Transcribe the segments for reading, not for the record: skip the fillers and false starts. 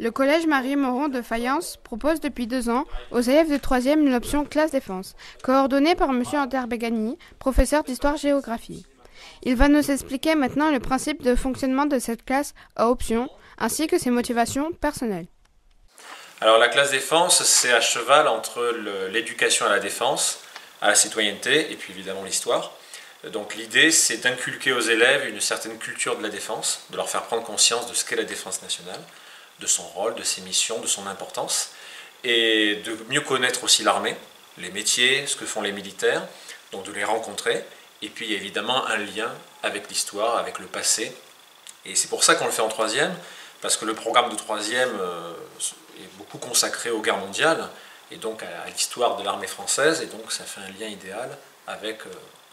Le collège Marie-Moron de Fayence propose depuis 2 ans aux élèves de 3e l'option classe défense, coordonnée par M. Anter-Begani, professeur d'histoire-géographie. Il va nous expliquer maintenant le principe de fonctionnement de cette classe à option, ainsi que ses motivations personnelles. Alors la classe défense, c'est à cheval entre l'éducation à la défense, à la citoyenneté et puis évidemment l'histoire. Donc l'idée, c'est d'inculquer aux élèves une certaine culture de la défense, de leur faire prendre conscience de ce qu'est la défense nationale, de son rôle, de ses missions, de son importance, et de mieux connaître aussi l'armée, les métiers, ce que font les militaires, donc de les rencontrer, et puis il y a évidemment un lien avec l'histoire, avec le passé, et c'est pour ça qu'on le fait en 3e, parce que le programme de 3e est beaucoup consacré aux guerres mondiales, et donc à l'histoire de l'armée française, et donc ça fait un lien idéal avec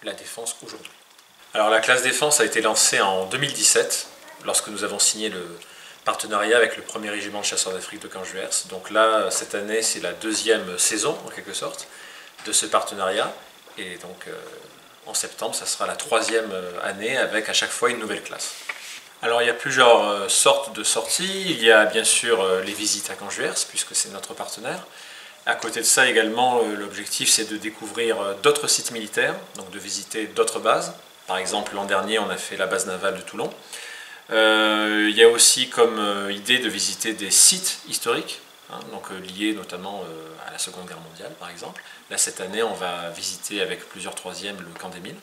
la défense aujourd'hui. Alors la classe défense a été lancée en 2017, lorsque nous avons signé le partenariat avec le 1er régiment de chasseurs d'Afrique de Canjuers. Donc là, cette année, c'est la 2e saison, en quelque sorte, de ce partenariat. Et donc, en septembre, ça sera la 3e année, avec à chaque fois une nouvelle classe. Alors, il y a plusieurs sortes de sorties. Il y a bien sûr les visites à Canjuers, puisque c'est notre partenaire. À côté de ça, également, l'objectif, c'est de découvrir d'autres sites militaires, donc de visiter d'autres bases. Par exemple, l'an dernier, on a fait la base navale de Toulon. Il y a aussi comme idée de visiter des sites historiques, donc liés notamment à la Seconde Guerre mondiale par exemple. Là cette année on va visiter avec plusieurs 3e le camp des Mines.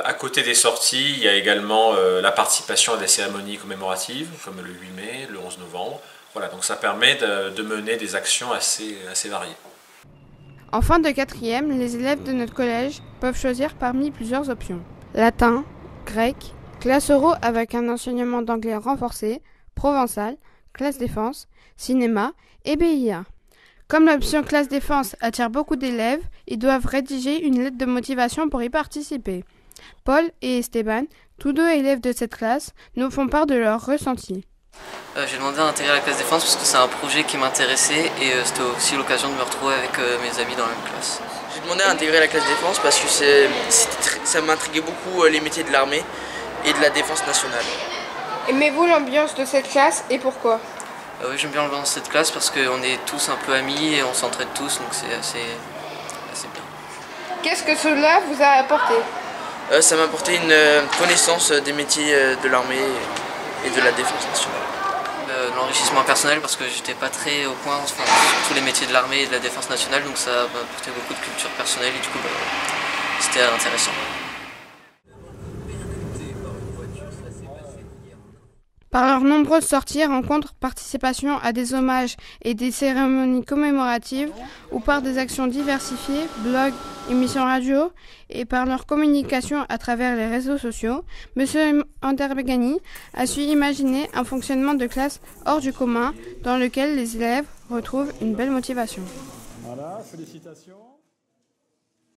À côté des sorties, il y a également la participation à des cérémonies commémoratives comme le 8 mai, le 11 novembre. Voilà, donc ça permet de mener des actions assez variées. En fin de 4e, les élèves de notre collège peuvent choisir parmi plusieurs options. Latin, grec, classe euro avec un enseignement d'anglais renforcé, provençal, classe défense, cinéma et BIA. Comme l'option classe défense attire beaucoup d'élèves, ils doivent rédiger une lettre de motivation pour y participer. Paul et Esteban, tous 2 élèves de cette classe, nous font part de leur ressenti. J'ai demandé à intégrer la classe défense parce que c'est un projet qui m'intéressait et c'était aussi l'occasion de me retrouver avec mes amis dans la même classe. J'ai demandé à intégrer la classe défense parce que ça m'intriguait beaucoup les métiers de l'armée et de la défense nationale. Aimez-vous l'ambiance de cette classe et pourquoi ? Oui, j'aime bien l'ambiance de cette classe parce qu'on est tous un peu amis et on s'entraide tous, donc c'est assez bien. Qu'est-ce que cela vous a apporté ? Ça m'a apporté une connaissance des métiers de l'armée et de la défense nationale. L'enrichissement personnel parce que j'étais pas très au point sur tous les métiers de l'armée et de la défense nationale, donc ça m'a apporté beaucoup de culture personnelle et du coup c'était intéressant. Par leurs nombreuses sorties, rencontres, participations à des hommages et des cérémonies commémoratives ou par des actions diversifiées, blogs, émissions radio et par leur communication à travers les réseaux sociaux, M. Anter-Begani a su imaginer un fonctionnement de classe hors du commun dans lequel les élèves retrouvent une belle motivation. Voilà, félicitations.